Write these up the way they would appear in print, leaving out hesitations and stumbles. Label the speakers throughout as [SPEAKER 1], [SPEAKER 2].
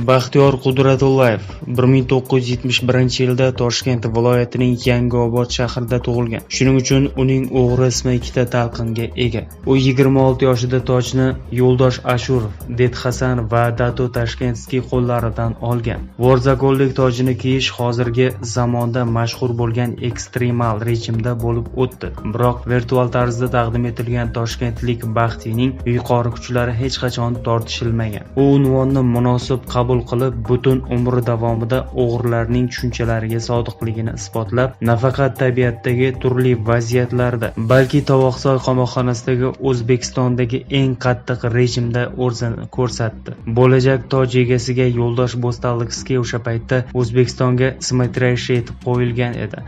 [SPEAKER 1] Baxtiyor Qudratullayev 1971-yilda Toshkent viloyatining Yangiobod shahrida tug'ilgan. Shuning uchun uning o'g'ri ismi ikkita talqinga ega. U 26 yoshida tojni Yo'ldosh Ashurov, Dedhasan va Dato Tashkentskiy qo'llaridan olgan. Vorzakonlik tojini kiyish hozirgi zamonda mashhur bo'lgan ekstremal rejimda bo'lib o'tdi. Biroq virtual tarzda taqdim etilgan toshkentlik Baxtining yuqori kuchlari hech qachon tortishilmagan. U unvonni munosib qabul qilib, butun umri davomida o'g'rilarning tushunchalariga sodiqligini isbotlab, nafaqat tabiatdagi turli vaziyatlarda, balki Tovoqsoy qamoqxonasidagi O'zbekistondagi eng qattiq rejimda o'zini ko'rsatdi. Bo'lajak toj egasiga Yo'ldosh Bo'stalliqskiy o'sha paytda O'zbekistonga smetrashi etib qo'yilgan edi.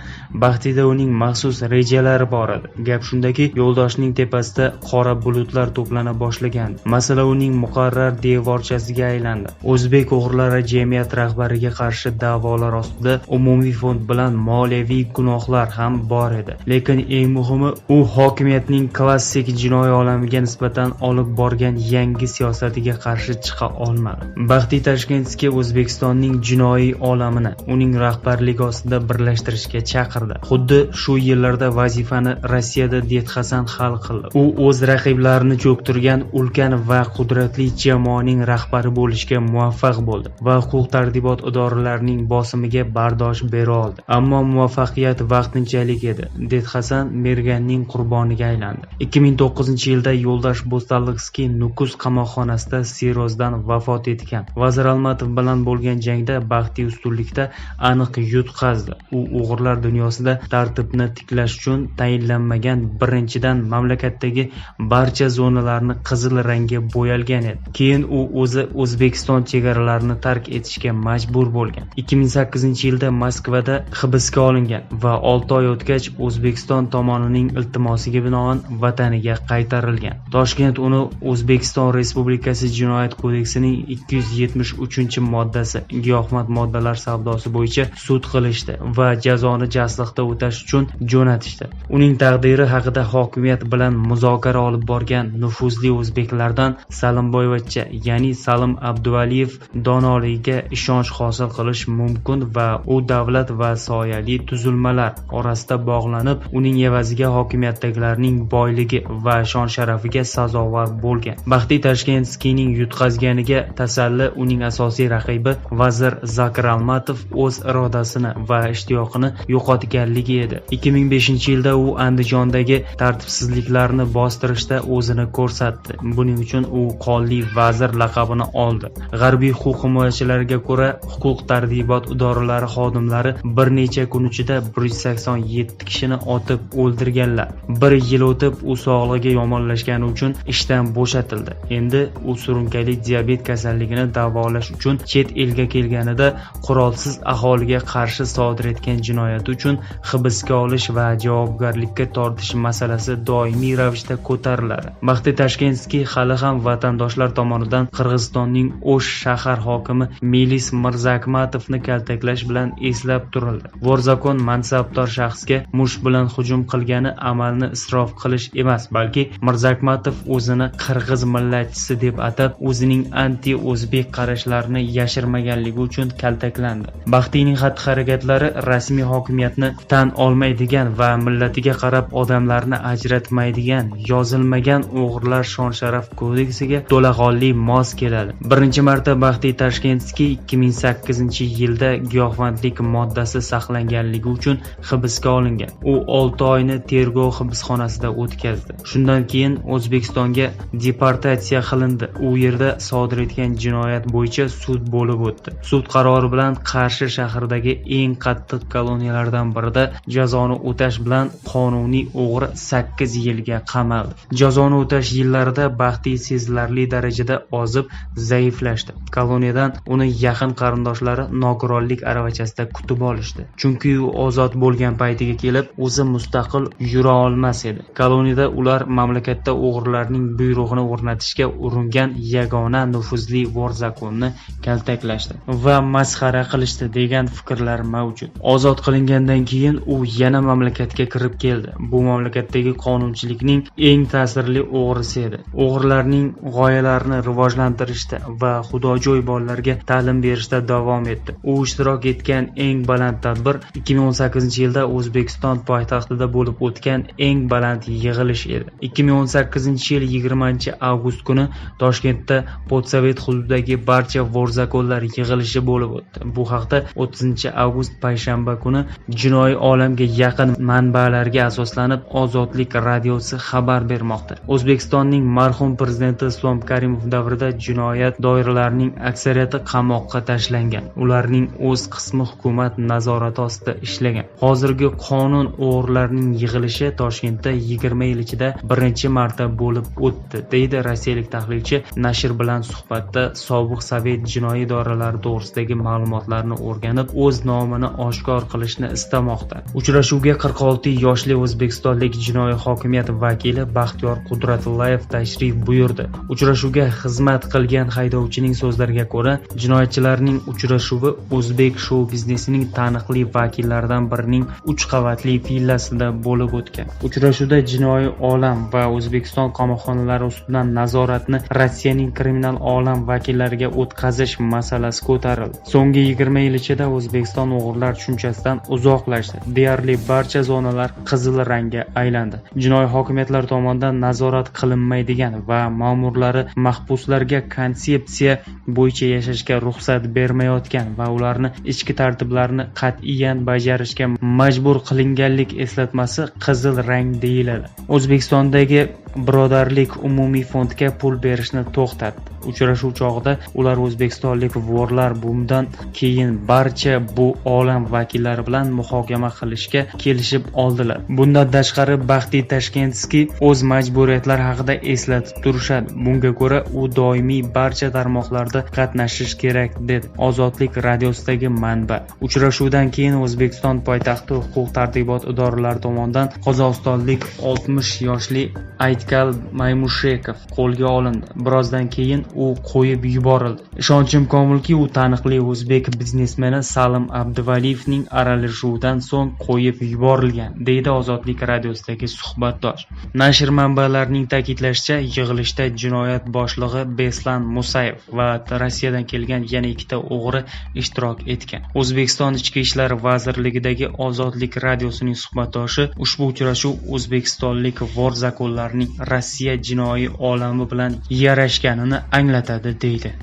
[SPEAKER 1] Baxtida uning maxsus rejalari bor edi. Gap shundaki, Yo'ldoshning tepasida qora bulutlar to'plana boshlagan. Masala uning muqarrar devorchasiga aylandi. O'zbek o'g'rilari jamiyat rahbariga qarshi da'volar ostida umumiy fond bilan moliyaviy gunohlar ham bor edi. Lekin eng muhimi, u hokimiyatning klassik jinoiy olamiga nisbatan olib borgan yangi siyosatiga qarshi chiqa olmadi. Baxtiy Tashkentskiy O'zbekistonning jinoiy olamini uning rahbarligi ostida birlashtirishga chaqirdi. Xuddi shu yillarda vazifani Rossiyada Dedhasan hal qildi. U o'z raqiblarini cho'ktirgan ulkan va qudratli jamoaning rahbari bo'lishga muvaffaq bo'ldi va huquq-tartibot idoralarining bosimiga bardosh bera oldi. Ammo muvaffaqiyat vaqtinchalik edi. Dedhasan merganning qurboniga aylandi. 2009-yilda Yo'ldosh Bo'stalliqskiy Nukus qamoqxonasida sirrozdan vafot etgan. Vazir Almatov bilan bo'lgan jangda Baxtiy ustunlikda aniq yutqazdi. U o'g'irlar dunyosida tartibni tiklash uchun tayinlanmagan, birinchidan mamlakatdagi barcha zonalarni qizil rangga bo'yalgan edi. Keyin u o'zi O'zbekiston chegaralarini tark etishga majbur bo'lgan. 2008-yilda Moskvada hibsga olingan va 6 oy o'tgach O'zbekiston tomonining iltimosiga binoan vataniga qaytarilgan. Toshkent uni O'zbekiston Respublikasi Jinoyat kodeksining 273-moddasi giyohvand moddalar savdosi bo'yicha sud qilishdi va jazoni jasliqda o'tash uchun jo'natishdi. Uning taqdiri haqida hokimiyat bilan muzokara olib borgan nufuzli o'zbeklardan Salimboyevcha, ya'ni Salim Abduvaliyev donoligiga ishonch hosil qilish mumkin va u davlat va soyali tuzilmalar orasida bog'lanib, uning evaziga hokimiyatdagilarning boyligi va shon-sharafiga sazovor bo'lgan. Baxtiy Tashkentskiyning yutqazganiga tasalli uning asosiy raqibi vazir Zakir Almatov o'z irodasini va ishtiyoqini yo'qotganligi edi. 2005-yilda u Andijondagi tartibsizliklarni bostirishda o'zini ko'rsatdi. Buning uchun u qonli vazir laqabini oldi. G'arbiy huquq himoyachilariga ko'ra, huquq-tartibot idoralari xodimlari bir necha kun ichida 187 kishini otib o'ldirganlar. Bir yil o'tib, u sog'lig'i yomonlashgani uchun ishdan bo'shatildi. Endi u surunkali diabet kasalligini davolash uchun chet elga kelganida qurolsiz aholiga qarshi sodir etgan jinoyati uchun hibsga olish va javobgarlikka tortish masalasi doimiy ravishda ko'tariladi. Baxtiy Tashkentskiy hali ham vatandoshlar tomonidan Qirg'izistonning O'sh shahar hokimi Melis Mirzakmatovni kaltaklash bilan eslab turildi. Vorzakon mansabdor shaxsga musht bilan hujum qilgani amalni isrof qilish emas, balki Mirzakmatov o'zini qirg'iz millatchisi deb atab, o'zining anti-o'zbek qarashlarini yashirmaganligi uchun kaltaklandi. Baxtiyning xatti-harakatlari rasmiy hokimiyatni tan olmaydigan va millatiga qarab odamlarni ajratmaydigan yozilmagan o'g'irlar shon-sharaf kodeksiga to'laqonli mos keladi. Birinchi marta Baxtiy Tashkentskiy 2008-yilda giyohvandlik moddasi saqlanganligi uchun hibsga olingan. U 6 oyni tergov hibsxonasida o'tkazdi. Shundan keyin O'zbekistonga deportatsiya qilindi. U yerda sodir etgan jinoyat bo'yicha sud bo'lib o'tdi. Sud qarori bilan Qarshi shahridagi eng qattiq koloniyalardan birida jazoni o'tash bilan qonuniy o'g'ri 8 yilga qamaldi. Jazoni o'tash yillarida Baxtiy sezilarli darajada ozib, zaiflashdi. Koloniyadan uni yaqin qarindoshlari nogironlik aravachasida kutib olishdi. Chunki u ozod bo'lgan paytiga kelib, o'zi mustaqil yura olmas edi. Koloniyada ular mamlakatda o'g'rilarning buyrug'ini o'rnatishga uringan yagona nufuzli Vorzakonni kaltaklashdi va masxara qilishdi degan fikrlar mavjud. Ozod qilingandan keyin u yana mamlakatga kirib keldi. Bu mamlakatdagi qonunchilikning eng ta'sirli o'g'risi edi. O'g'rilarning g'oyalarini rivojlantirishda va xudojo'y bolalarga ta'lim berishda davom etdi. U ishtirok etgan eng baland tadbir 2018-yilda O'zbekiston poytaxtida bo'lib o'tgan eng baland yig'ilish edi. 2018-yil 20-avgust kuni Toshkentda Podsovet hududidagi barcha vorzakonlar yig'ilishi bo'lib o'tdi. Bu haqda 30-avgust payshanba kuni jinoiy olamga yaqin manbalarga asoslanib Ozodlik radiosi xabar bermoqda. O'zbekistonning marhum prezidenti Islom Karimov davrida jinoyat doiralarining aksariyati qamoqqa tashlangan. Ularning o'z qismi hukumat nazorati ostida ishlagan. Hozirgi qonun o'g'rilarining yig'ilishi Toshkentda 20 yil ichida birinchi marta bo'lib o'tdi, deydi rossiyalik tahlilchi. Nashr bilan suhbatda sobiq sovet jinoiy idoralari to'g'risidagi ma'lumotlarni o'rganib, o'z nomini oshkor qilishni istamoqda. Uchrashuvga 46 yoshli o'zbekistonlik jinoiy hokimiyat vakili Baxtiyor Qudratullayev tashrif buyurdi. Uchrashuvga xizmat qilgan haydovchining so'zlariga ko'ra, jinoyatchilarning uchrashuvi o'zbek shou biznesining taniqli vakillaridan birining 3 qavatli villasida bo'lib o'tgan. Uchrashuvda jinoiy olam va O'zbekiston qamoqxonalari ustidan nazoratni Rossiyaning kriminal olam vakillariga o'tkazish masalasi ko'tarildi. So'nggi 20 yil ichida O'zbekiston o'g'rilar tushunchasidan uzoqlashdi. Deyarli barcha zonalar qizil rangga aylandi. Jinoiy hokimiyatlar tomonidan nazorat qilinmaydigan va ma'murlari mahbuslarga konsepsiya bo'yicha yashashga ruxsat bermayotgan va ularni ichki tartiblarni qat'iyan bajarishga majbur qilinganlik eslatmasi qizil rang deyiladi. O'zbekistondagi Birodarlik umumiy fondga pul berishni to'xtatdi. Uchrashuv chog'ida ular o'zbekistonlik vorlar bundan keyin barcha bu olam vakillari bilan muhokama qilishga kelishib oldilar. Bundan tashqari Baxtiy Tashkentskiy o'z majburiyatlari haqida eslatib turishadi. Bunga ko'ra u doimiy barcha tarmoqlarda qatnashish kerak, dedi Ozodlik radiosidagi manba. Uchrashuvdan keyin O'zbekiston poytaxti huquq-tartibot idoralari tomonidan qozog'istonlik 60 yoshli Aytkal Maymushekov qo'lga olindi. Birozdan keyin u qo'yib yuborildi. Ishonchim komilki, u taniqli o'zbek biznesmeni Salim Abduvaliyevning aralashuvidan so'ng qo'yib yuborilgan, deydi Ozodlik radiosidagi suhbatdosh. Nashr manbalarining ta'kidlashicha, yig'ilishda jinoyat boshlig'i Beslan Musayev va Rossiyadan kelgan yana ikkita o'g'ri ishtirok etgan. O'zbekiston Ichki ishlar vazirligidagi Ozodlik radiosining suhbatdoshi ushbu uchrashuv o'zbekistonlik vorzakonlarning Rossiya jinoiy olami bilan yarashganini anglatadi, deydi.